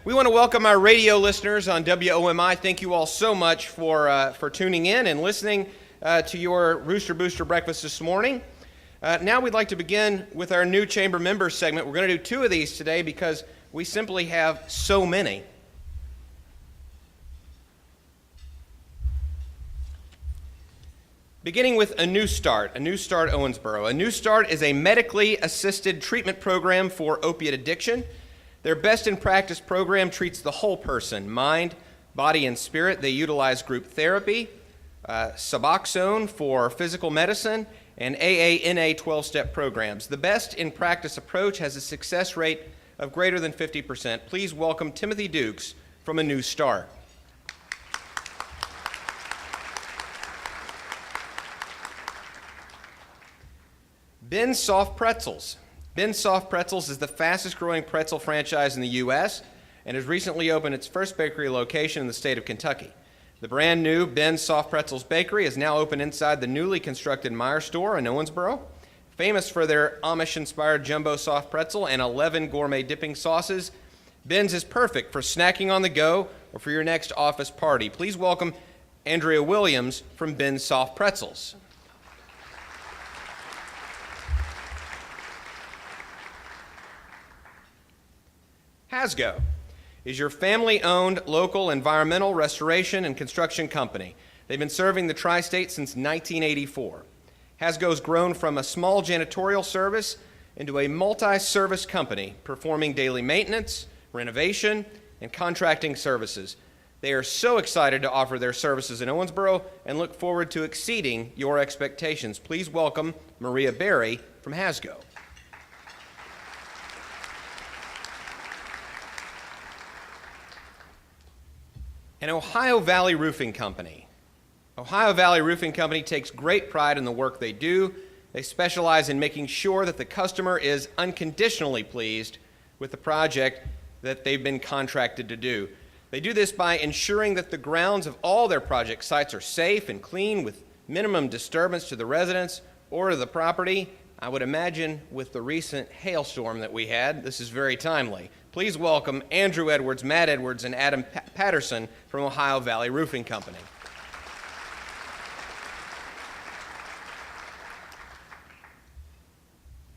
We want to welcome our radio listeners on WOMI. Thank you all so much for tuning in and listening to your Rooster Booster breakfast this morning. Now we'd like to begin with our new chamber members segment. We're going to do two of these today because we simply have so many. Beginning with A New Start Owensboro. A New Start is a medically assisted treatment program for opiate addiction. Their best-in-practice program treats the whole person, mind, body, and spirit. They utilize group therapy, Suboxone for physical medicine, and AA-NA 12-step programs. The best-in-practice approach has a success rate of greater than 50%. Please welcome Timothy Dukes from A New Start. Ben's Soft Pretzels. Ben's Soft Pretzels is the fastest-growing pretzel franchise in the U.S. and has recently opened its first bakery location in the state of Kentucky. The brand-new Ben's Soft Pretzels Bakery is now open inside the newly constructed Meyer store in Owensboro. Famous for their Amish-inspired jumbo soft pretzel and 11 gourmet dipping sauces, Ben's is perfect for snacking on the go or for your next office party. Please welcome Andrea Williams from Ben's Soft Pretzels. Hasgo is your family-owned local environmental restoration and construction company. They've been serving the tri-state since 1984. Hasgo's grown from a small janitorial service into a multi-service company performing daily maintenance, renovation, and contracting services. They are so excited to offer their services in Owensboro and look forward to exceeding your expectations. Please welcome Maria Berry from Hasgo. And Ohio Valley Roofing Company. Ohio Valley Roofing Company takes great pride in the work they do. They specialize in making sure that the customer is unconditionally pleased with the project that they've been contracted to do. They do this by ensuring that the grounds of all their project sites are safe and clean with minimum disturbance to the residents or to the property. I would imagine with the recent hailstorm that we had, this is very timely. Please welcome Andrew Edwards, Matt Edwards, and Adam Patterson from Ohio Valley Roofing Company.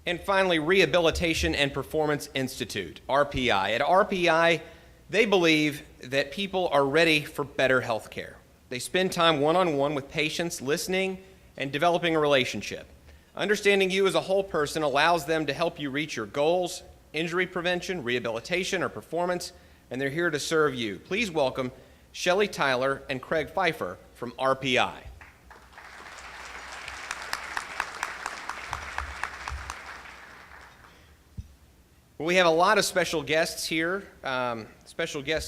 And finally, Rehabilitation and Performance Institute, RPI. At RPI, they believe that people are ready for better health care. They spend time one-on-one with patients, listening and developing a relationship. Understanding you as a whole person allows them to help you reach your goals, injury prevention, rehabilitation, or performance, and they're here to serve you. Please welcome Shelley Tyler and Craig Pfeiffer from RPI. Well, we have a lot of special guests here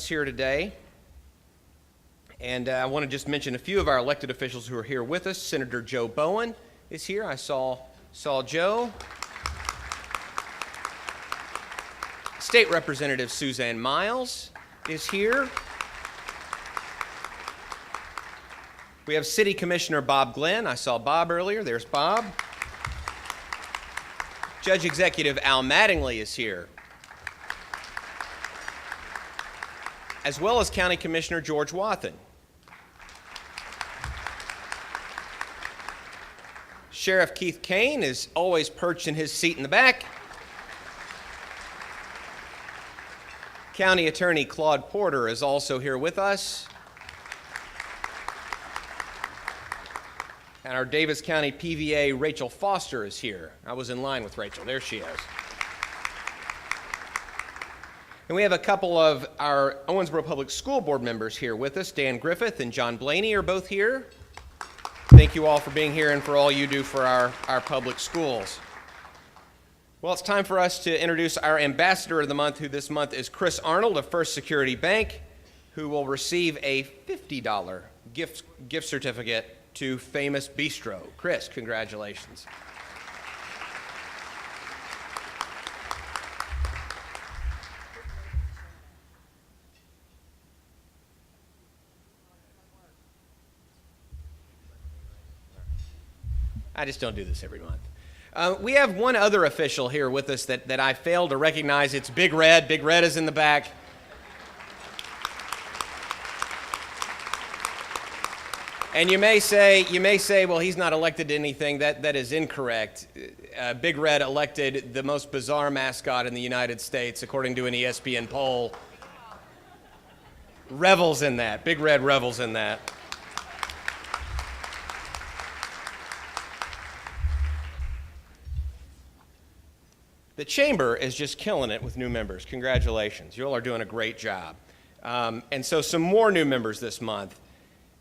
today. And I want to just mention a few of our elected officials who are here with us. Senator Joe Bowen is here. I saw Joe. State Representative Suzanne Miles is here. We have City Commissioner Bob Glenn. I saw Bob earlier. There's Bob. Judge Executive Al Mattingly is here, as well as County Commissioner George Wathen. Sheriff Keith Kane is always perched in his seat in the back. County Attorney Claude Porter is also here with us. And our Davis County PVA Rachel Foster is here. I was in line with Rachel. There she is. And we have a couple of our Owensboro Public School Board members here with us. Dan Griffith and John Blaney are both here. Thank you all for being here and for all you do for our public schools. Well, it's time for us to introduce our Ambassador of the Month, who this month is Chris Arnold of First Security Bank, who will receive a $50 gift certificate to Famous Bistro. Chris, congratulations. I just don't do this every month. We have one other official here with us that I failed to recognize. It's Big Red. Big Red is in the back. And you may say, well, he's not elected to anything. That is incorrect. Big Red elected the most bizarre mascot in the United States, according to an ESPN poll. Revels in that. Big Red revels in that. The Chamber is just killing it with new members. Congratulations. You all are doing a great job. And so some more new members this month.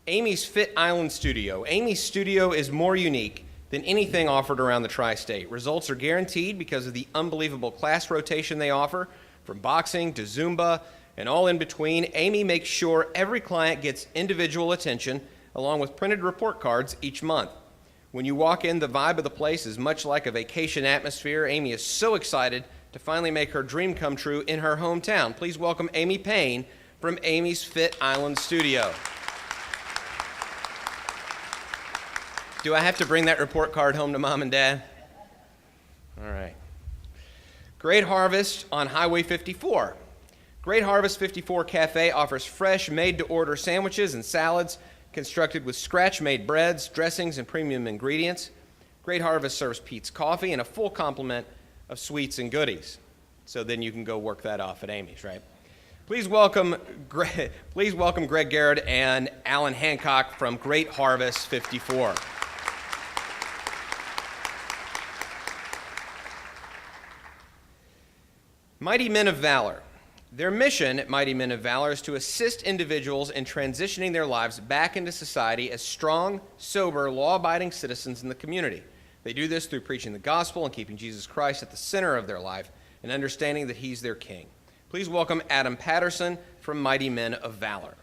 Amy's Fit Island Studio. Amy's studio is more unique than anything offered around the tri-state. Results are guaranteed because of the unbelievable class rotation they offer, from boxing to Zumba and all in between. Amy makes sure every client gets individual attention along with printed report cards each month. When you walk in, the vibe of the place is much like a vacation atmosphere. Amy is so excited to finally make her dream come true in her hometown. Please welcome Amy Payne from Amy's Fit Island Studio. Do I have to bring that report card home to Mom and Dad? All right. Great Harvest on Highway 54. Great Harvest 54 Cafe offers fresh, made-to-order sandwiches and salads constructed with scratch-made breads, dressings, and premium ingredients. Great Harvest serves Pete's Coffee and a full complement of sweets and goodies. So then you can go work that off at Amy's, right? Please welcome Greg Garrett and Alan Hancock from Great Harvest 54. Mighty Men of Valor. Their mission at Mighty Men of Valor is to assist individuals in transitioning their lives back into society as strong, sober, law-abiding citizens in the community. They do this through preaching the gospel and keeping Jesus Christ at the center of their life and understanding that he's their king. Please welcome Adam Patterson from Mighty Men of Valor.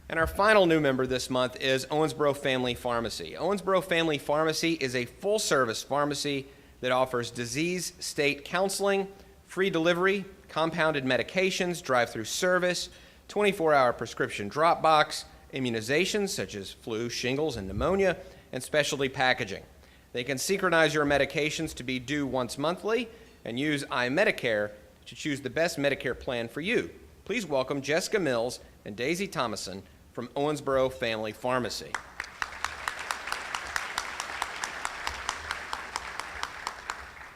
And our final new member this month is Owensboro Family Pharmacy. Owensboro Family Pharmacy is a full-service pharmacy that offers disease state counseling, free delivery, compounded medications, drive-through service, 24-hour prescription drop box, immunizations such as flu, shingles, and pneumonia, and specialty packaging. They can synchronize your medications to be due once monthly and use iMedicare to choose the best Medicare plan for you. Please welcome Jessica Mills and Daisy Thomason from Owensboro Family Pharmacy.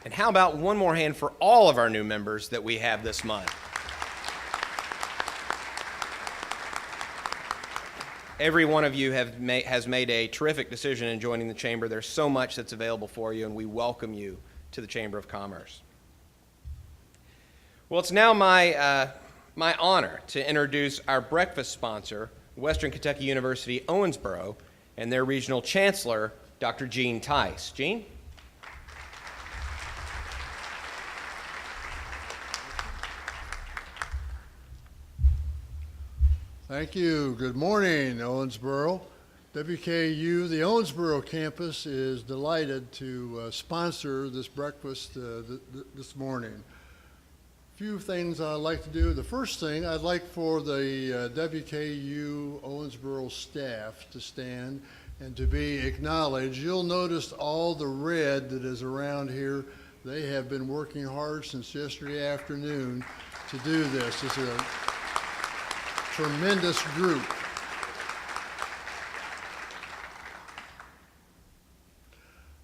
And how about one more hand for all of our new members that we have this month? Every one of you has made a terrific decision in joining the Chamber. There's so much that's available for you, and we welcome you to the Chamber of Commerce. Well, it's now my honor to introduce our breakfast sponsor, Western Kentucky University Owensboro, and their regional chancellor, Dr. Gene Tice. Gene? Thank you. Good morning, Owensboro. WKU, the Owensboro campus, is delighted to sponsor this breakfast this morning. Few things I'd like to do. The first thing, I'd like for the WKU Owensboro staff to stand and to be acknowledged. You'll notice all the red that is around here. They have been working hard since yesterday afternoon to do this. This is a tremendous group.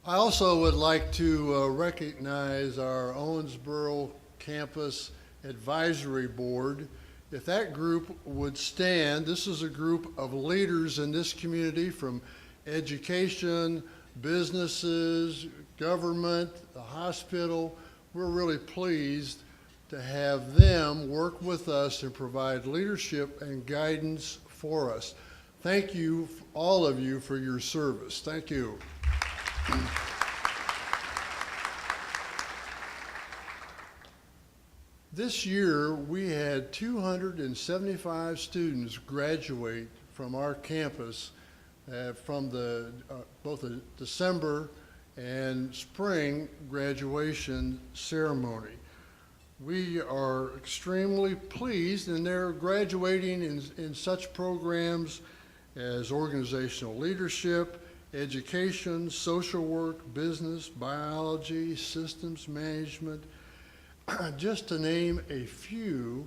I also would like to recognize our Owensboro Campus Advisory Board. If that group would stand, this is a group of leaders in this community from education, businesses, government, the hospital. We're really pleased to have them work with us and provide leadership and guidance for us. Thank you, all of you, for your service. Thank you. This year, we had 275 students graduate from our campus from both the December and spring graduation ceremony. We are extremely pleased, and they're graduating in such programs as organizational leadership, education, social work, business, biology, systems management, just to name a few.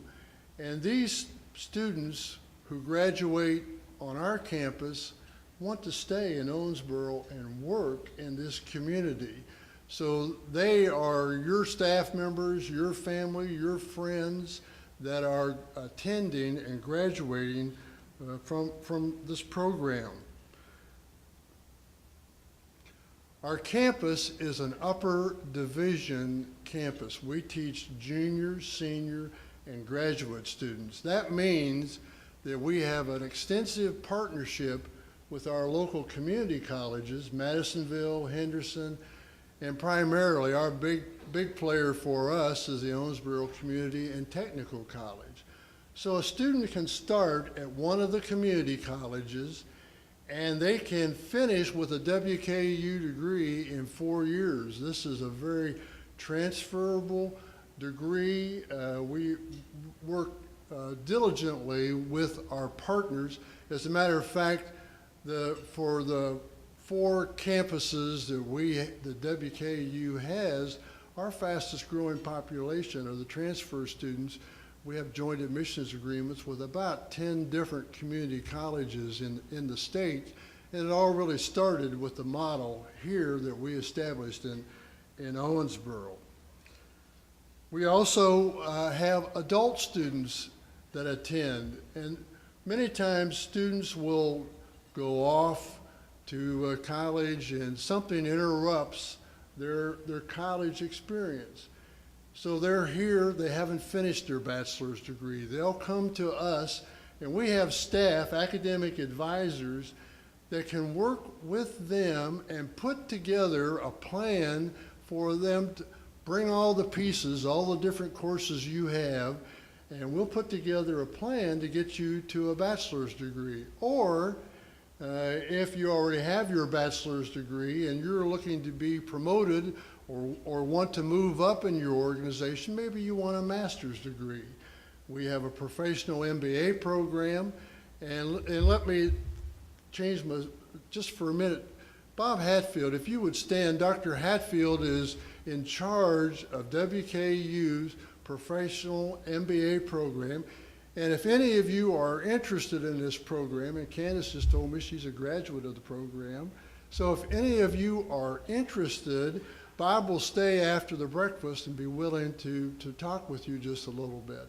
And these students who graduate on our campus want to stay in Owensboro and work in this community. So they are your staff members, your family, your friends that are attending and graduating from this program. Our campus is an upper division campus. We teach junior, senior, and graduate students. That means that we have an extensive partnership with our local community colleges, Madisonville, Henderson, and primarily our big player for us is the Owensboro Community and Technical College. So a student can start at one of the community colleges and they can finish with a WKU degree in 4 years. This is a very transferable degree. We work diligently with our partners. As a matter of fact, for the 4 campuses that WKU has, our fastest growing population are the transfer students. We have joint admissions agreements with about 10 different community colleges in the state, and it all really started with the model here that we established in Owensboro. We also have adult students that attend, and many times students will go off to college and something interrupts their college experience. So they're here, they haven't finished their bachelor's degree. They'll come to us, and we have staff, academic advisors, that can work with them and put together a plan for them to bring all the pieces, all the different courses you have, and we'll put together a plan to get you to a bachelor's degree. Or if you already have your bachelor's degree and you're looking to be promoted or want to move up in your organization, maybe you want a master's degree. We have a professional MBA program, and let me change just for a minute. Bob Hatfield, if you would stand, Dr. Hatfield is in charge of WKU's professional MBA program. And if any of you are interested in this program, and Candace just told me she's a graduate of the program, so if any of you are interested, Bob will stay after the breakfast and be willing to talk with you just a little bit.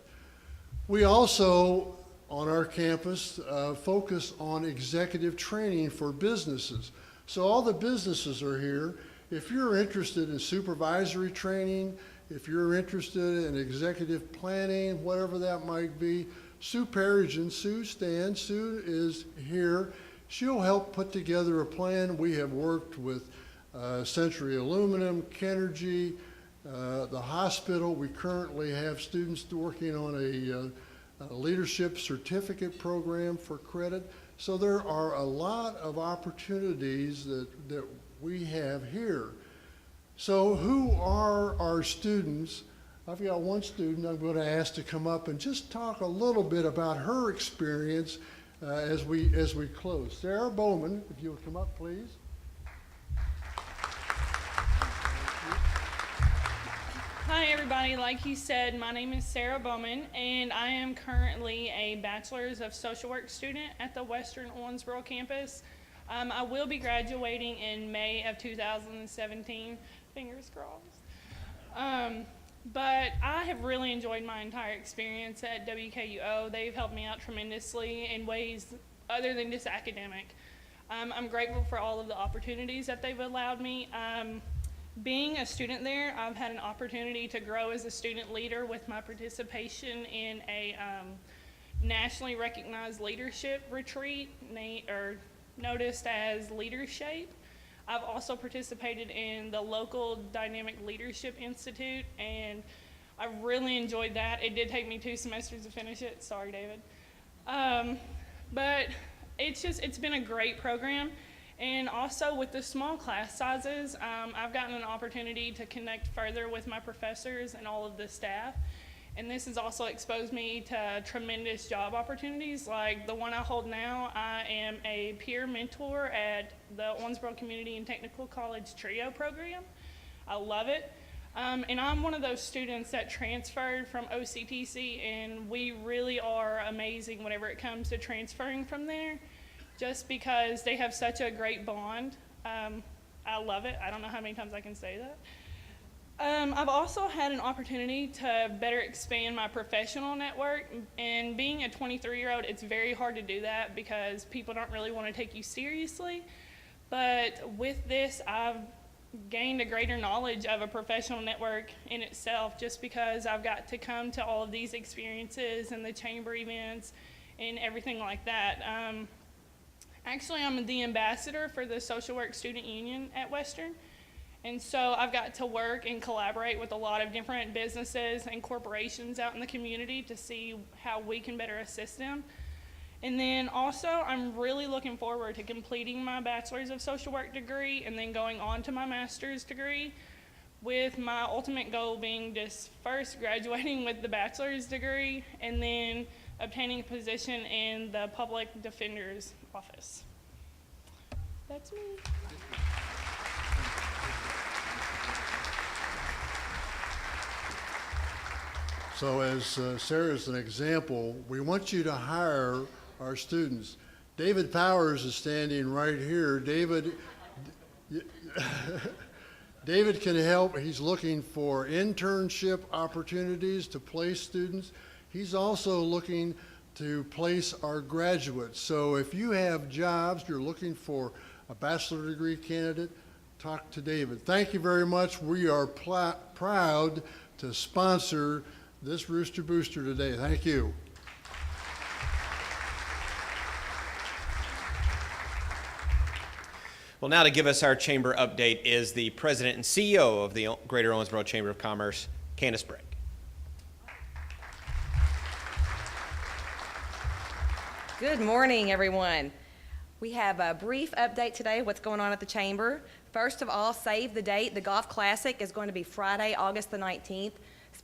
We also, on our campus, focus on executive training for businesses. So all the businesses are here. If you're interested in supervisory training, if you're interested in executive planning, whatever that might be, Sue Perrigan, Sue is here. She'll help put together a plan. We have worked with Century Aluminum, Kenergy, the hospital. We currently have students working on a leadership certificate program for credit. So there are a lot of opportunities that we have here. So who are our students? I've got one student I'm going to ask to come up and just talk a little bit about her experience as we close. Sarah Bowman, if you would come up, please. Hi everybody, like he said, my name is Sarah Bowman and I am currently a Bachelor's of Social Work student at the Western Owensboro campus. I will be graduating in May of 2017, fingers crossed. But I have really enjoyed my entire experience at WKUO. They've helped me out tremendously in ways other than just academic. I'm grateful for all of the opportunities that they've allowed me. Being a student there, I've had an opportunity to grow as a student leader with my participation in a nationally recognized leadership retreat, noticed as Leadership. I've also participated in the local Dynamic Leadership Institute, and I really enjoyed that. It did take me 2 semesters to finish it. Sorry, David. But it's been a great program. And also with the small class sizes, I've gotten an opportunity to connect further with my professors and all of the staff. And this has also exposed me to tremendous job opportunities. Like the one I hold now, I am a peer mentor at the Owensboro Community and Technical College TRIO program. I love it. And I'm one of those students that transferred from OCTC, and we really are amazing whenever it comes to transferring from there, just because they have such a great bond. I love it. I don't know how many times I can say that. I've also had an opportunity to better expand my professional network, and being a 23-year-old, it's very hard to do that because people don't really want to take you seriously. But with this, I've gained a greater knowledge of a professional network in itself, just because I've got to come to all of these experiences and the chamber events and everything like that. Actually, I'm the ambassador for the Social Work Student Union at Western. And so I've got to work and collaborate with a lot of different businesses and corporations out in the community to see how we can better assist them. And then also, I'm really looking forward to completing my Bachelor's of Social Work degree and then going on to my Master's degree, with my ultimate goal being just first graduating with the Bachelor's degree and then obtaining a position in the Public Defender's Office. That's me. So as Sarah's an example, we want you to hire our students. David Powers is standing right here. David can help. He's looking for internship opportunities to place students. He's also looking to place our graduates. So if you have jobs, you're looking for a bachelor degree candidate, talk to David. Thank you very much. We are proud to sponsor this Rooster Booster today. Thank you. Well, now to give us our chamber update is the president and CEO of the Greater Owensboro Chamber of Commerce, Candace Brigg. Good morning, everyone. We have a brief update today of what's going on at the Chamber. First of all, save the date. The Golf Classic is going to be Friday, August the 19th.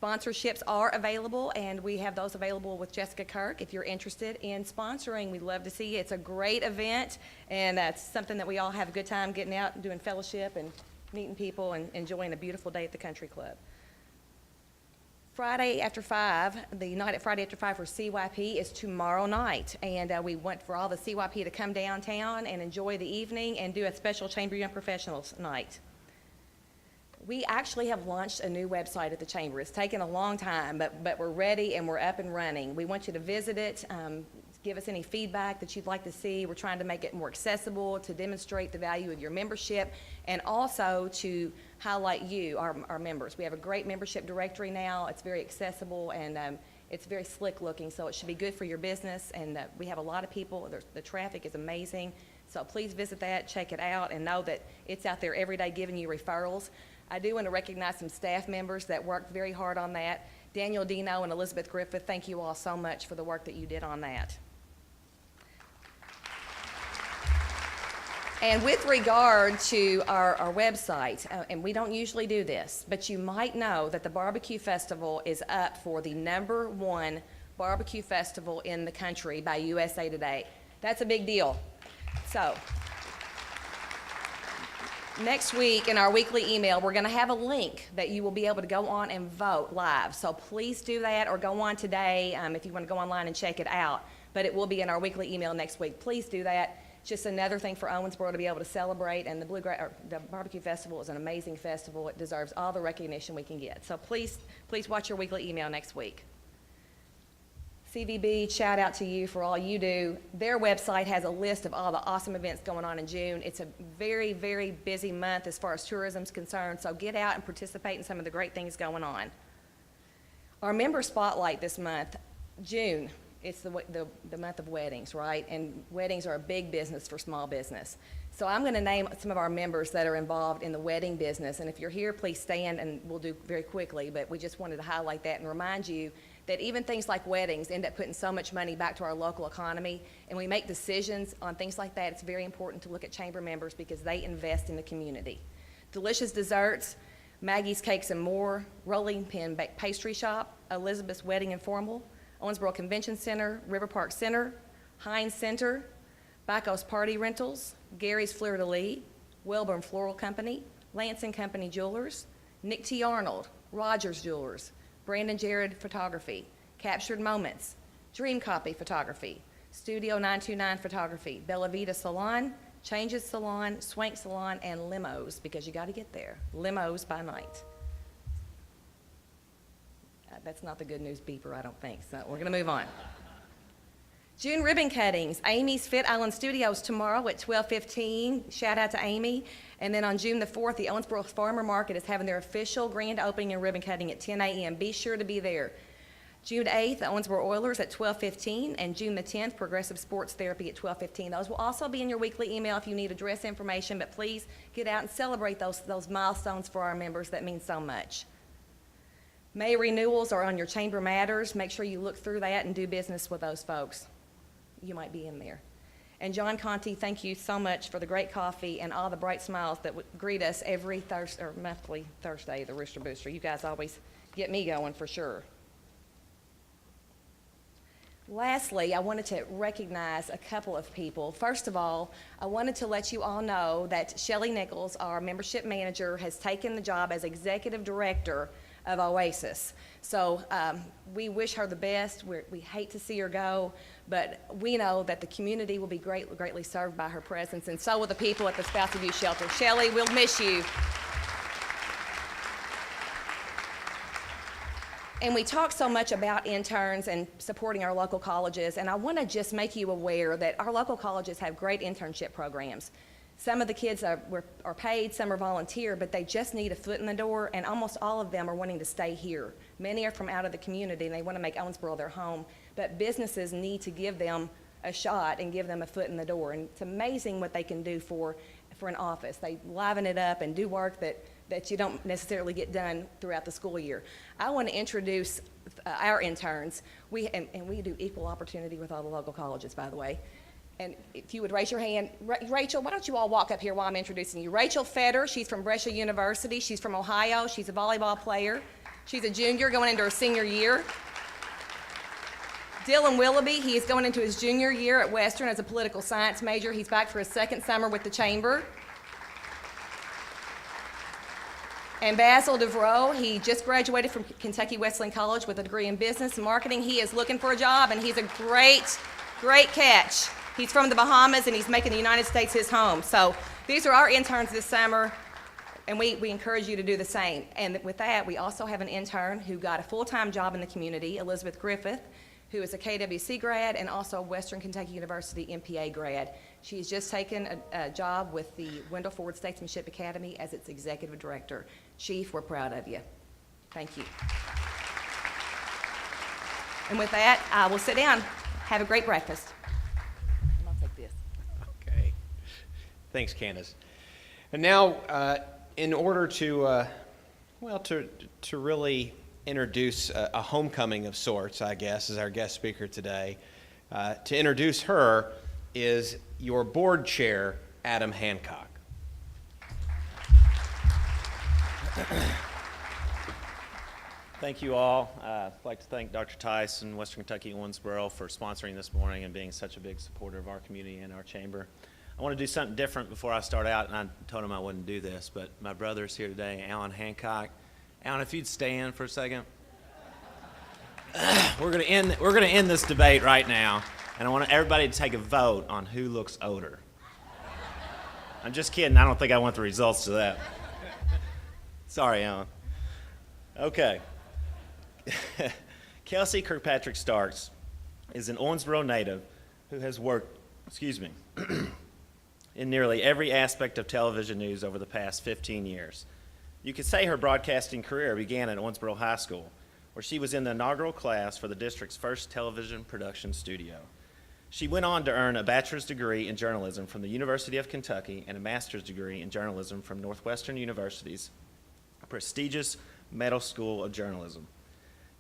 Sponsorships are available, and we have those available with Jessica Kirk. If you're interested in sponsoring, we'd love to see you. It's a great event, and that's something that we all have a good time getting out and doing fellowship and meeting people and enjoying a beautiful day at the country club. Friday after 5, the night at Friday after 5 for CYP is tomorrow night, and we want for all the CYP to come downtown and enjoy the evening and do a special Chamber Young Professionals night. We actually have launched a new website at the Chamber. It's taken a long time, but we're ready and we're up and running. We want you to visit it, give us any feedback that you'd like to see. We're trying to make it more accessible, to demonstrate the value of your membership, and also to highlight you, our members. We have a great membership directory now. It's very accessible, and it's very slick looking, so it should be good for your business. And we have a lot of people. The traffic is amazing. So please visit that, check it out, and know that it's out there every day giving you referrals. I do want to recognize some staff members that worked very hard on that. Daniel Dino and Elizabeth Griffith, thank you all so much for the work that you did on that. And with regard to our website, and we don't usually do this, but you might know that the Barbecue Festival is up for the #1 barbecue festival in the country by USA Today. That's a big deal. So, next week in our weekly email, we're going to have a link that you will be able to go on and vote live. So please do that, or go on today if you want to go online and check it out. But it will be in our weekly email next week. Please do that. Just another thing for Owensboro to be able to celebrate, and the Barbecue Festival is an amazing festival. It deserves all the recognition we can get. So please watch your weekly email next week. CVB, shout out to you for all you do. Their website has a list of all the awesome events going on in June. It's a very, very busy month as far as tourism is concerned, so get out and participate in some of the great things going on. Our member spotlight this month, June, it's the month of weddings, right? And weddings are a big business for small business. So I'm going to name some of our members that are involved in the wedding business, and if you're here, please stand, and we'll do very quickly, but we just wanted to highlight that and remind you that even things like weddings end up putting so much money back to our local economy, and we make decisions on things like that. It's very important to look at chamber members because they invest in the community. Delicious Desserts, Maggie's Cakes and More, Rolling Pin Pastry Shop, Elizabeth's Wedding Informal, Owensboro Convention Center, River Park Center, Heinz Center, Bacos Party Rentals, Gary's Fleur de Lis, Welborn Floral Company, Lance & Company Jewelers, Nick T. Arnold, Rogers Jewelers, Brandon Jared Photography, Captured Moments, Dream Copy Photography, Studio 929 Photography, Bella Vita Salon, Changes Salon, Swank Salon, and Limos, because you got to get there. Limos by night. That's not the good news beeper, I don't think, so we're going to move on. June ribbon cuttings, Amy's Fit Island Studios tomorrow at 12:15. Shout out to Amy. And then on June the 4th, the Owensboro Farmer Market is having their official grand opening and ribbon cutting at 10 a.m. Be sure to be there. June 8th, the Owensboro Oilers at 12:15, and June the 10th, Progressive Sports Therapy at 12:15. Those will also be in your weekly email if you need address information, but please get out and celebrate those milestones for our members. That means so much. May renewals are on your chamber matters. Make sure you look through that and do business with those folks. You might be in there. And John Conti, thank you so much for the great coffee and all the bright smiles that greet us every Thursday, or monthly Thursday, the Rooster Booster. You guys always get me going for sure. Lastly, I wanted to recognize a couple of people. First of all, I wanted to let you all know that Shelley Nichols, our membership manager, has taken the job as executive director of Oasis. So we wish her the best. We hate to see her go, but we know that the community will be greatly served by her presence, and so will the people at the Spouse of Youth Shelter. Shelley, we'll miss you. And we talk so much about interns and supporting our local colleges, and I want to just make you aware that our local colleges have great internship programs. Some of the kids are paid, some are volunteer, but they just need a foot in the door, and almost all of them are wanting to stay here. Many are from out of the community, and they want to make Owensboro their home, but businesses need to give them a shot and give them a foot in the door, and it's amazing what they can do for an office. They liven it up and do work that you don't necessarily get done throughout the school year. I want to introduce our interns. We do equal opportunity with all the local colleges, by the way. And if you would raise your hand, Rachel, why don't you all walk up here while I'm introducing you. Rachel Fetter, she's from Brescia University. She's from Ohio. She's a volleyball player. She's a junior going into her senior year. Dylan Willoughby, he is going into his junior year at Western as a political science major. He's back for his second summer with the Chamber. And Basil DeVroe, he just graduated from Kentucky Wesleyan College with a degree in business and marketing. He is looking for a job, and he's a great catch. He's from the Bahamas, and he's making the United States his home. So these are our interns this summer, and we encourage you to do the same. And with that, we also have an intern who got a full-time job in the community, Elizabeth Griffith, who is a KWC grad and also a Western Kentucky University MPA grad. She's just taken a job with the Wendell Ford Statesmanship Academy as its executive director. Chief, we're proud of you. Thank you. And with that, I will sit down. Have a great breakfast. I'll take this. Okay. Thanks, Candace. And now, in order to really introduce a homecoming of sorts, I guess, as our guest speaker today, to introduce her is your board chair, Adam Hancock. Thank you all. I'd like to thank Dr. Tice and Western Kentucky Owensboro for sponsoring this morning and being such a big supporter of our community and our chamber. I want to do something different before I start out, and I told him I wouldn't do this, but my brother's here today, Alan Hancock. Alan, if you'd stand for a second. We're going to end this debate right now, and I want everybody to take a vote on who looks older. I'm just kidding. I don't think I want the results to that. Sorry, Alan. Okay. Kelsey Kirkpatrick Starks is an Owensboro native who has worked, in nearly every aspect of television news over the past 15 years. You could say her broadcasting career began at Owensboro High School, where she was in the inaugural class for the district's first television production studio. She went on to earn a bachelor's degree in journalism from the University of Kentucky and a master's degree in journalism from Northwestern University's prestigious Medill School of Journalism.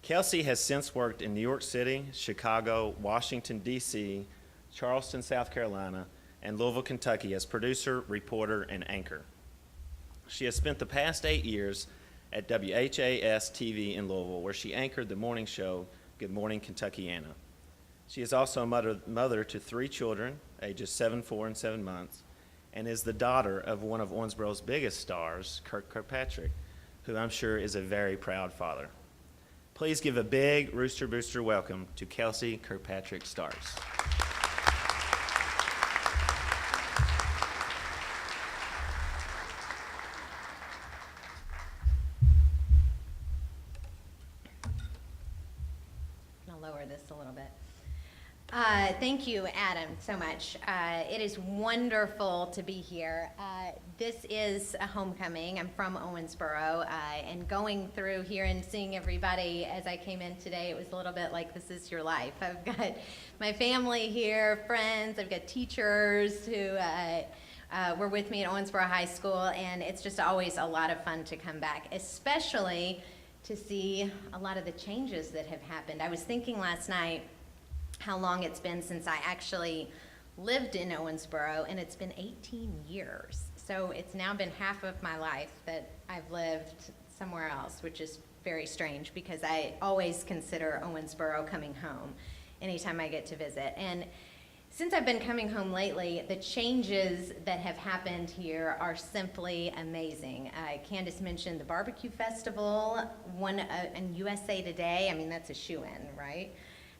Kelsey has since worked in New York City, Chicago, Washington, D.C., Charleston, South Carolina, and Louisville, Kentucky as producer, reporter, and anchor. She has spent the past 8 years at WHAS-TV in Louisville, where she anchored the morning show, Good Morning Kentuckiana. She is also a mother to 3 children, ages 7, 4, and 7 months, and is the daughter of one of Owensboro's biggest stars, Kirkpatrick, who I'm sure is a very proud father. Please give a big Rooster Booster welcome to Kelsey Kirkpatrick Stars. I'll lower this a little bit. Thank you, Adam, so much. It is wonderful to be here. This is a homecoming. I'm from Owensboro, and going through here and seeing everybody as I came in today, it was a little bit like this is your life. I've got my family here, friends, I've got teachers who were with me at Owensboro High School, and it's just always a lot of fun to come back, especially to see a lot of the changes that have happened. I was thinking last night how long it's been since I actually lived in Owensboro, and it's been 18 years. So it's now been half of my life that I've lived somewhere else, which is very strange because I always consider Owensboro coming home anytime I get to visit. And since I've been coming home lately, the changes that have happened here are simply amazing. Candace mentioned the barbecue festival, one in USA Today. I mean, that's a shoo-in, right?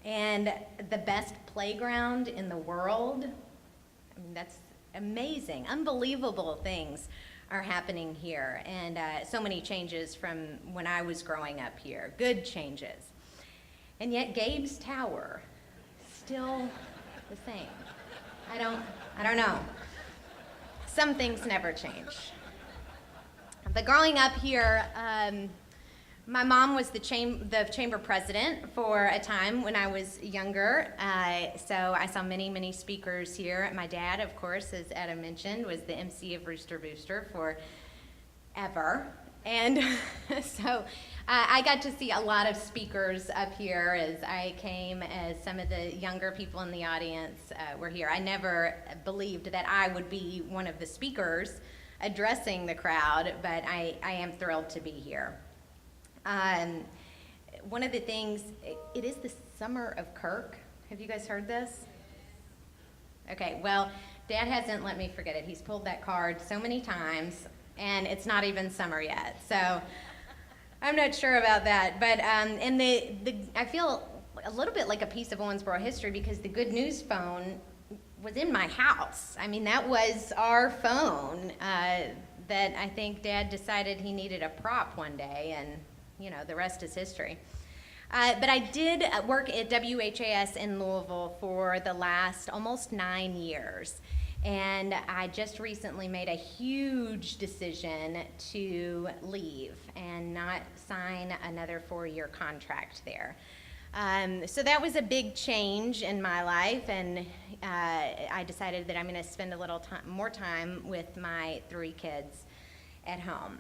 And the best playground in the world. I mean, that's amazing. Unbelievable things are happening here. And so many changes from when I was growing up here. Good changes. And yet Gabe's Tower, still the same. I don't know. Some things never change. But growing up here, my mom was the chamber president for a time when I was younger, so I saw many, many speakers here. My dad, of course, as Adam mentioned, was the MC of Rooster Booster forever. And so I got to see a lot of speakers up here as I came, as some of the younger people in the audience were here. I never believed that I would be one of the speakers addressing the crowd, but I am thrilled to be here. One of the things, it is the Summer of Kirk. Have you guys heard this? Okay, well, Dad hasn't let me forget it. He's pulled that card so many times, and it's not even summer yet. So I'm not sure about that. But and I feel a little bit like a piece of Owensboro history because the Good News phone was in my house. I mean, that was our phone that I think Dad decided he needed a prop one day, and you know, the rest is history. But I did work at WHAS in Louisville for the last almost 9 years. And I just recently made a huge decision to leave and not sign another 4-year contract there. So that was a big change in my life, and I decided that I'm going to spend a little more time with my 3 kids at home.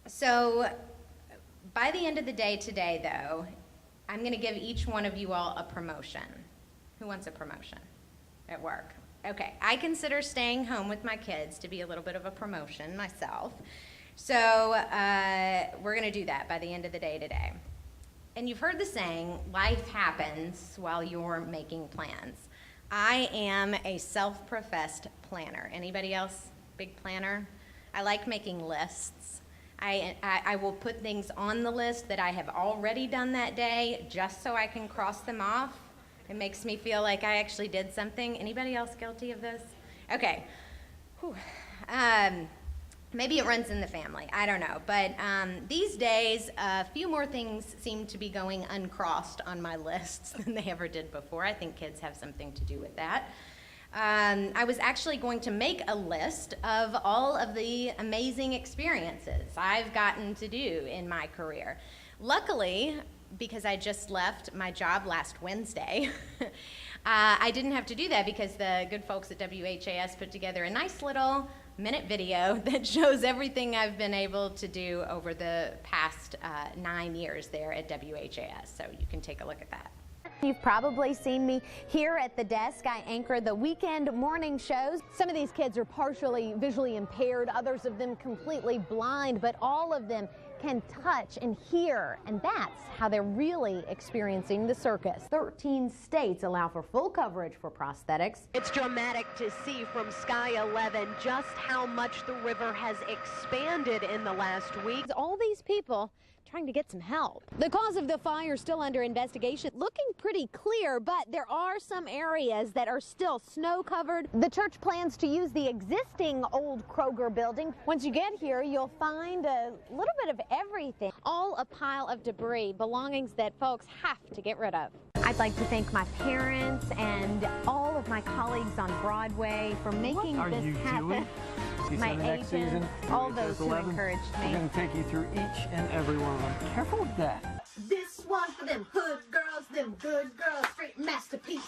So by the end of the day today, though, I'm going to give each one of you all a promotion. Who wants a promotion at work? Okay, I consider staying home with my kids to be a little bit of a promotion myself. So we're going to do that by the end of the day today. And you've heard the saying, life happens while you're making plans. I am a self-professed planner. Anybody else big planner? I like making lists. I will put things on the list that I have already done that day just so I can cross them off. It makes me feel like I actually did something. Anybody else guilty of this? Okay. Whew. Maybe it runs in the family. I don't know. But these days, a few more things seem to be going uncrossed on my lists than they ever did before. I think kids have something to do with that. I was actually going to make a list of all of the amazing experiences I've gotten to do in my career. Luckily, because I just left my job last Wednesday, I didn't have to do that because the good folks at WHAS put together a nice little minute video that shows everything I've been able to do over the past 9 years there at WHAS. So you can take a look at that. You've probably seen me here at the desk. I anchor the weekend morning shows. Some of these kids are partially visually impaired, others of them completely blind, but all of them can touch and hear, and that's how they're really experiencing the circus. 13 states allow for full coverage for prosthetics. It's dramatic to see from Sky 11 just how much the river has expanded in the last week. All these people trying to get some help. The cause of the fire is still under investigation. Looking pretty clear, but there are some areas that are still snow covered. The church plans to use the existing old Kroger building. Once you get here, you'll find a little bit of everything. All a pile of debris, belongings that folks have to get rid of. I'd like to thank my parents and all of my colleagues on Broadway for making this happen. My agents, all those who encouraged me. We're going to take you through each and every one of them. Careful with that. This one for them hood girls, them good girls, straight masterpiece.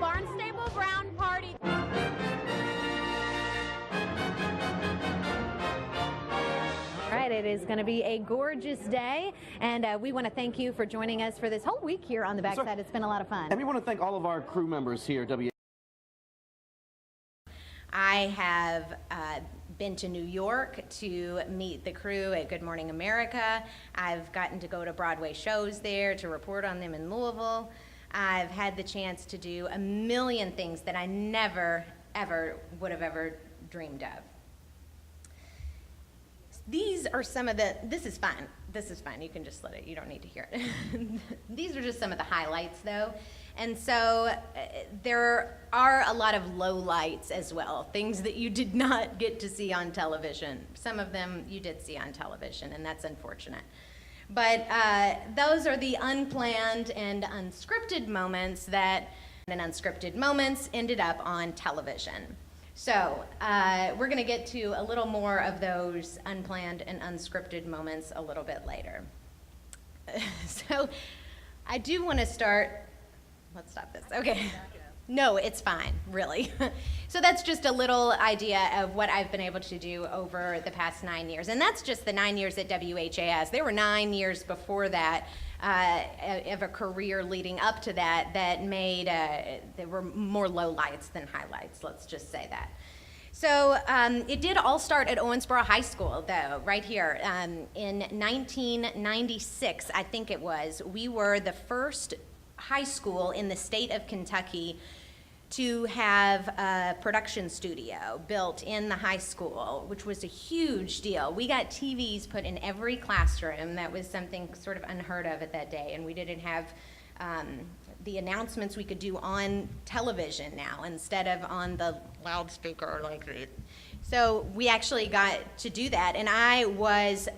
Barnstable Brown Party. Right, it is going to be a gorgeous day, and we want to thank you for joining us for this whole week here on the backside. It's been a lot of fun. And we want to thank all of our crew members here at I have been to New York to meet the crew at Good Morning America. I've gotten to go to Broadway shows there to report on them in Louisville. I've had the chance to do a million things that I never, ever would have ever dreamed of. These are some of the, this is fine, you can just let it, you don't need to hear it. These are just some of the highlights though. And so there are a lot of lowlights as well, things that you did not get to see on television. Some of them you did see on television, and that's unfortunate. But those are the unplanned and unscripted moments ended up on television. So we're going to get to a little more of those unplanned and unscripted moments a little bit later. So I do want to start, let's stop this, okay. No, it's fine, really. So that's just a little idea of what I've been able to do over the past 9 years. And that's just the 9 years at WHAS. There were 9 years before that of a career leading up to that that made, there were more lowlights than highlights, let's just say that. So it did all start at Owensboro High School, though, right here. In 1996, I think it was, we were the first high school in the state of Kentucky to have a production studio built in the high school, which was a huge deal. We got TVs put in every classroom. That was something sort of unheard of at that day, and we didn't have the announcements we could do on television now instead of on the loudspeaker like that. So we actually got to do that, and I was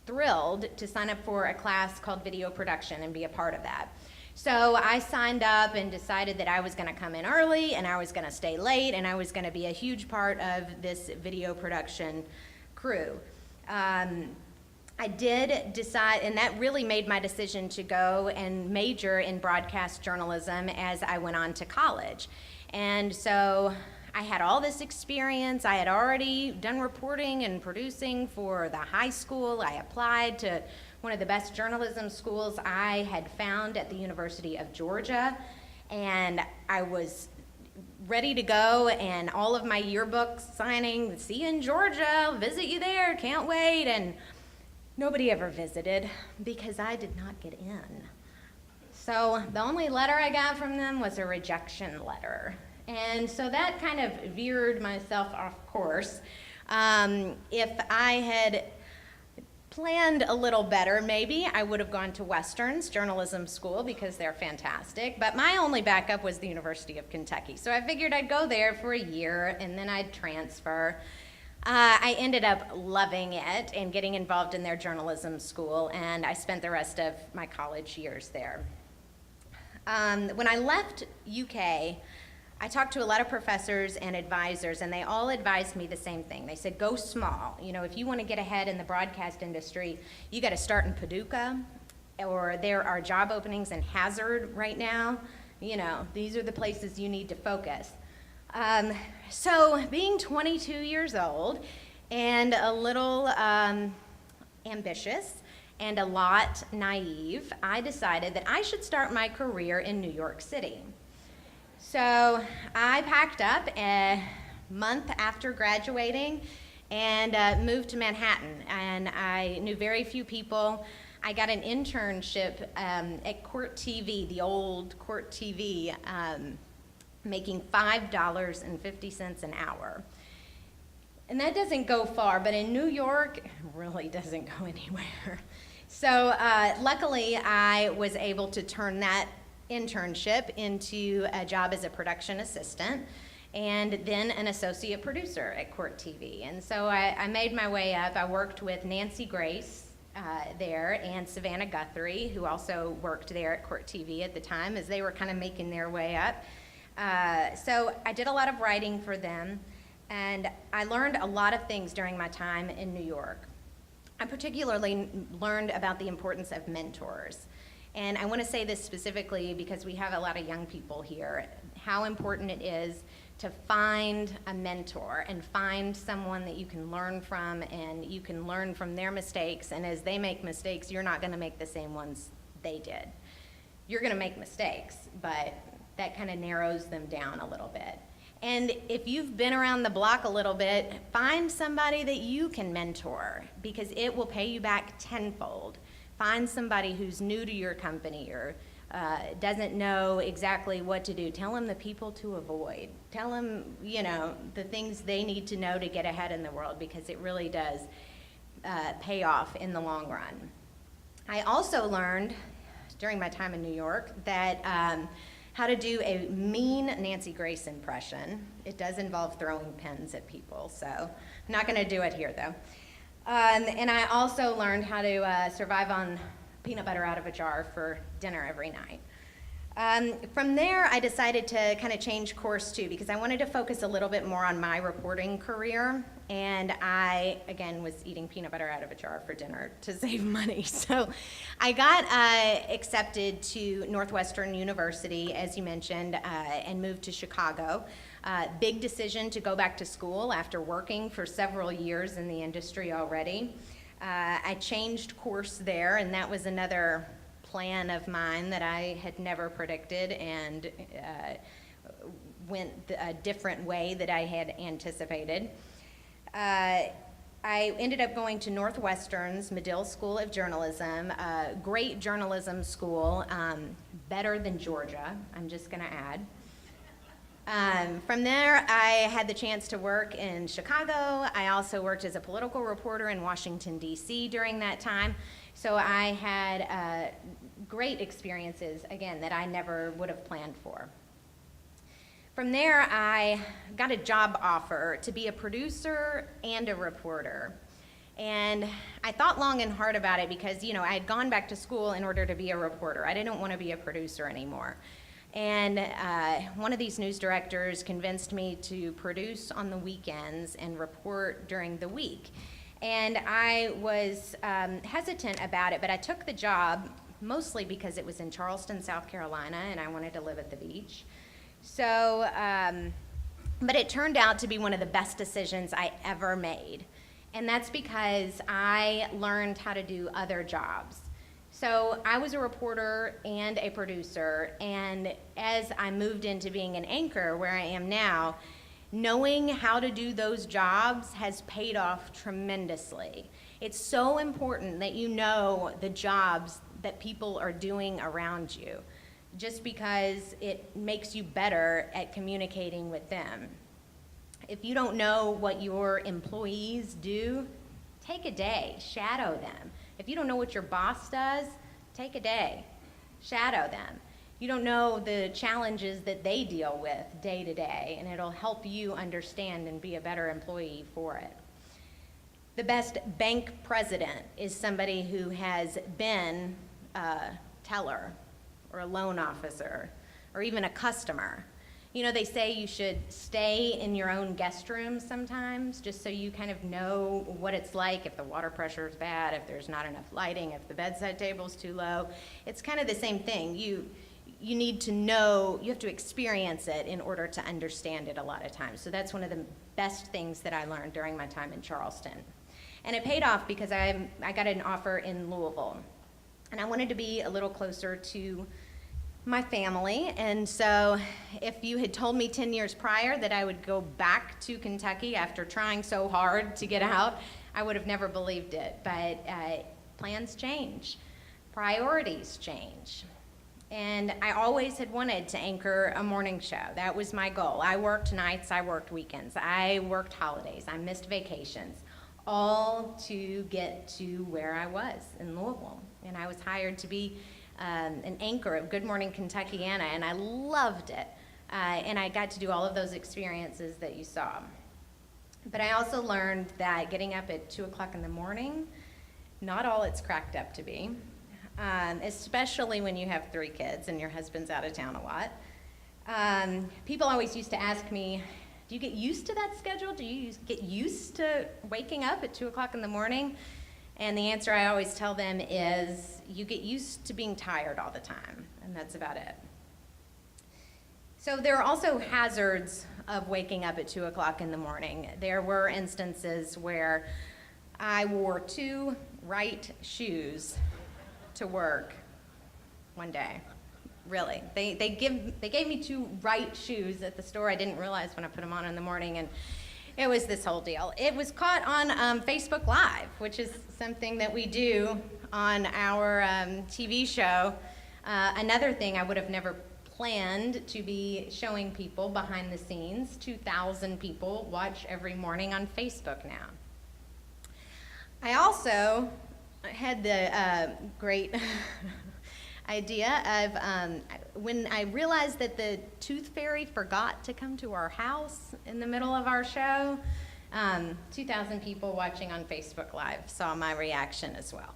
thrilled to sign up for a class called video production and be a part of that. So I signed up and decided that I was going to come in early and I was going to stay late and I was going to be a huge part of this video production crew. I did decide, and that really made my decision to go and major in broadcast journalism as I went on to college. And so I had all this experience. I had already done reporting and producing for the high school. I applied to one of the best journalism schools I had found at the University of Georgia, and I was ready to go, and all of my yearbooks signing, see you in Georgia, I'll visit you there, can't wait, and nobody ever visited because I did not get in. So the only letter I got from them was a rejection letter. And so that kind of veered myself off course. If I had planned a little better, maybe I would have gone to Western's journalism school because they're fantastic, but my only backup was the University of Kentucky. So I figured I'd go there for a year and then I'd transfer. I ended up loving it and getting involved in their journalism school, and I spent the rest of my college years there. When I left UK, I talked to a lot of professors and advisors, and they all advised me the same thing. They said, go small. You know, if you want to get ahead in the broadcast industry, you got to start in Paducah or there are job openings in Hazard right now, you know, these are the places you need to focus. So being 22 years old and a little ambitious and a lot naive, I decided that I should start my career in New York City. So I packed up a month after graduating and moved to Manhattan, and I knew very few people. I got an internship at Court TV, the old Court TV, making $5.50 an hour. And that doesn't go far, but in New York, it really doesn't go anywhere. So luckily, I was able to turn that internship into a job as a production assistant and then an associate producer at Court TV. And so I made my way up. I worked with Nancy Grace there and Savannah Guthrie, who also worked there at Court TV at the time as they were kind of making their way up. So I did a lot of writing for them, and I learned a lot of things during my time in New York. I particularly learned about the importance of mentors. And I want to say this specifically because we have a lot of young people here, how important it is to find a mentor and find someone that you can learn from, and you can learn from their mistakes, and as they make mistakes, you're not going to make the same ones they did. You're going to make mistakes, but that kind of narrows them down a little bit. And if you've been around the block a little bit, find somebody that you can mentor, because it will pay you back tenfold. Find somebody who's new to your company or doesn't know exactly what to do. Tell them the people to avoid. Tell them, you know, the things they need to know to get ahead in the world, because it really does pay off in the long run. I also learned during my time in New York that how to do a mean Nancy Grace impression. It does involve throwing pens at people, so I'm not going to do it here, though. And I also learned how to survive on peanut butter out of a jar for dinner every night. From there, I decided to kind of change course, too, because I wanted to focus a little bit more on my reporting career. And I, again, was eating peanut butter out of a jar for dinner to save money. So I got accepted to Northwestern University, as you mentioned, and moved to Chicago. Big decision to go back to school after working for several years in the industry already. I changed course there, and that was another plan of mine that I had never predicted, and went a different way that I had anticipated. I ended up going to Northwestern's Medill School of Journalism, a great journalism school, better than Georgia, I'm just going to add. From there, I had the chance to work in Chicago. I also worked as a political reporter in Washington, D.C. during that time. So I had great experiences, again, that I never would have planned for. From there, I got a job offer to be a producer and a reporter. And I thought long and hard about it because, you know, I had gone back to school in order to be a reporter. I didn't want to be a producer anymore. And one of these news directors convinced me to produce on the weekends and report during the week. And I was hesitant about it, but I took the job mostly because it was in Charleston, South Carolina, and I wanted to live at the beach. So, but it turned out to be one of the best decisions I ever made. And that's because I learned how to do other jobs. So I was a reporter and a producer, and as I moved into being an anchor where I am now, knowing how to do those jobs has paid off tremendously. It's so important that you know the jobs that people are doing around you, just because it makes you better at communicating with them. If you don't know what your employees do, take a day, shadow them. If you don't know what your boss does, take a day, shadow them. You don't know the challenges that they deal with day to day, and it'll help you understand and be a better employee for it. The best bank president is somebody who has been a teller or a loan officer or even a customer. You know, they say you should stay in your own guest room sometimes, just so you kind of know what it's like if the water pressure is bad, if there's not enough lighting, if the bedside table's too low. It's kind of the same thing. You need to know, you have to experience it in order to understand it a lot of times. So that's one of the best things that I learned during my time in Charleston. And it paid off because I got an offer in Louisville. And I wanted to be a little closer to my family, and so if you had told me 10 years prior that I would go back to Kentucky after trying so hard to get out, I would have never believed it. But plans change, priorities change, and I always had wanted to anchor a morning show. That was my goal. I worked nights, I worked weekends, I worked holidays, I missed vacations, all to get to where I was in Louisville. And I was hired to be an anchor of Good Morning Kentuckiana, and I loved it. And I got to do all of those experiences that you saw. But I also learned that getting up at 2 o'clock in the morning, not all it's cracked up to be, especially when you have 3 kids and your husband's out of town a lot. People always used to ask me, do you get used to that schedule? Do you get used to waking up at 2 o'clock in the morning? And the answer I always tell them is, you get used to being tired all the time, and that's about it. So there are also hazards of waking up at 2 o'clock in the morning. There were instances where I wore 2 right shoes to work one day. Really. They gave me 2 right shoes at the store. I didn't realize when I put them on in the morning, and it was this whole deal. It was caught on Facebook Live, which is something that we do on our TV show. Another thing I would have never planned to be showing people behind the scenes. 2,000 people watch every morning on Facebook now. I also had the great idea of when I realized that the tooth fairy forgot to come to our house in the middle of our show. 2,000 people watching on Facebook Live saw my reaction as well.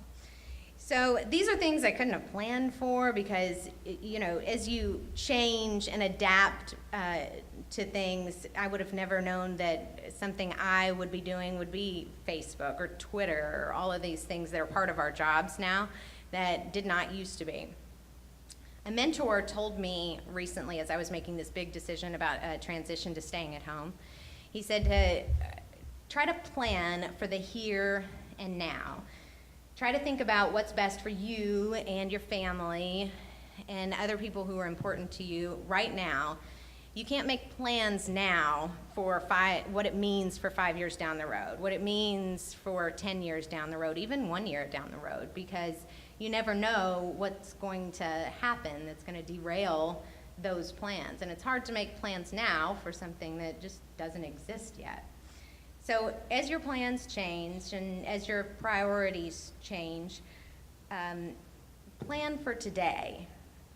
So these are things I couldn't have planned for because, you know, as you change and adapt to things, I would have never known that something I would be doing would be Facebook or Twitter or all of these things that are part of our jobs now that did not used to be. A mentor told me recently as I was making this big decision about a transition to staying at home, he said to try to plan for the here and now. Try to think about what's best for you and your family and other people who are important to you right now. You can't make plans now for what it means for 5 years down the road, what it means for 10 years down the road, even 1 year down the road, because you never know what's going to happen that's going to derail those plans. And it's hard to make plans now for something that just doesn't exist yet. So as your plans change and as your priorities change, plan for today.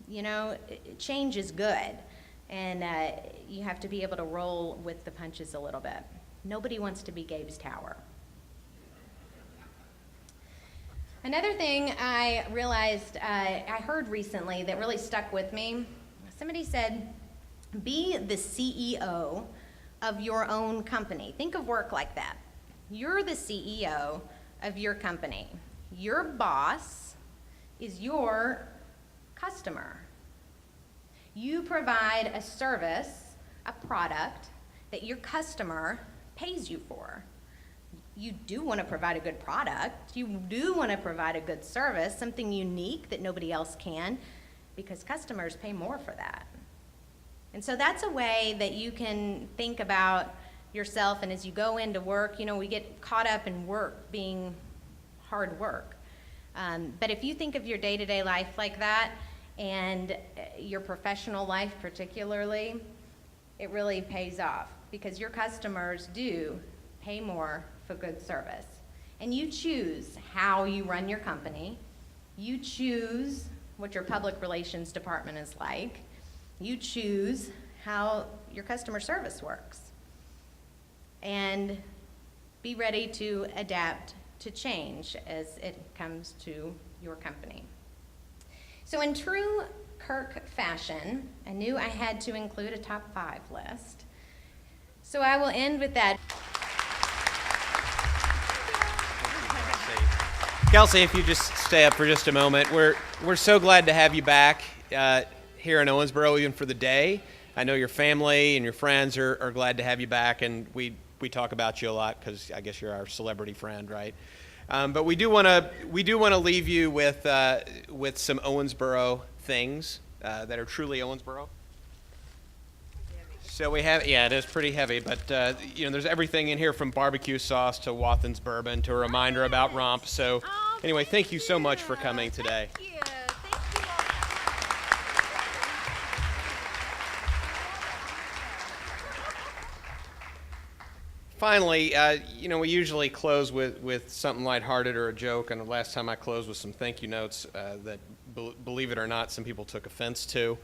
You know, change is good, and you have to be able to roll with the punches a little bit. Nobody wants to be Gabe's Tower. Another thing I realized, I heard recently that really stuck with me, somebody said, be the CEO of your own company. Think of work like that. You're the CEO of your company. Your boss is your customer. You provide a service, a product that your customer pays you for. You do want to provide a good product. You do want to provide a good service, something unique that nobody else can, because customers pay more for that. And so that's a way that you can think about yourself, and as you go into work, you know, we get caught up in work being hard work. But if you think of your day-to-day life like that, and your professional life particularly, it really pays off, because your customers do pay more for good service. And you choose how you run your company. You choose what your public relations department is like. You choose how your customer service works. And be ready to adapt to change as it comes to your company. So in true Kirk fashion, I knew I had to include a top 5 list. So I will end with that. Kelsey, if you just stay up for just a moment. We're so glad to have you back here in Owensboro, even for the day. I know your family and your friends are glad to have you back, and we talk about you a lot because I guess you're our celebrity friend, right? But we do want to leave you with some Owensboro things that are truly Owensboro. So we have, yeah, it is pretty heavy, but there's everything in here from barbecue sauce to Wathen's bourbon to a reminder about Romp. So anyway, thank you so much for coming today. Thank you. Finally, we usually close with something lighthearted or a joke, and the last time I closed with some thank you notes that, believe it or not, some people took offense to,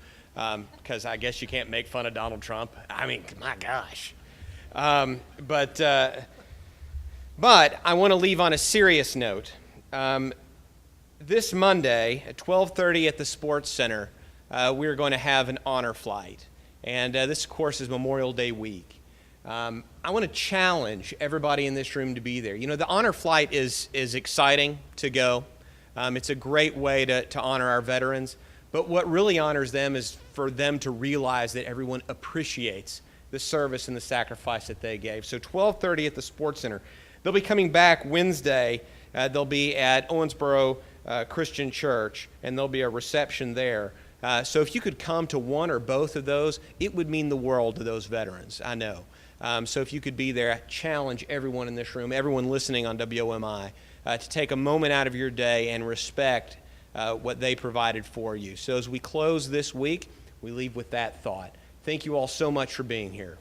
because I guess you can't make fun of Donald Trump. I mean, my gosh. But I want to leave on a serious note. This Monday at 12:30 at the Sports Center, we're going to have an honor flight, and this, of course, is Memorial Day week. I want to challenge everybody in this room to be there. The honor flight is exciting to go. It's a great way to honor our veterans. But what really honors them is for them to realize that everyone appreciates the service and the sacrifice that they gave. So 12:30 at the Sports Center. They'll be coming back Wednesday. They'll be at Owensboro Christian Church, and there'll be a reception there. So if you could come to one or both of those, it would mean the world to those veterans, I know. So if you could be there, I challenge everyone in this room, everyone listening on WOMI, to take a moment out of your day and respect what they provided for you. So as we close this week, we leave with that thought. Thank you all so much for being here.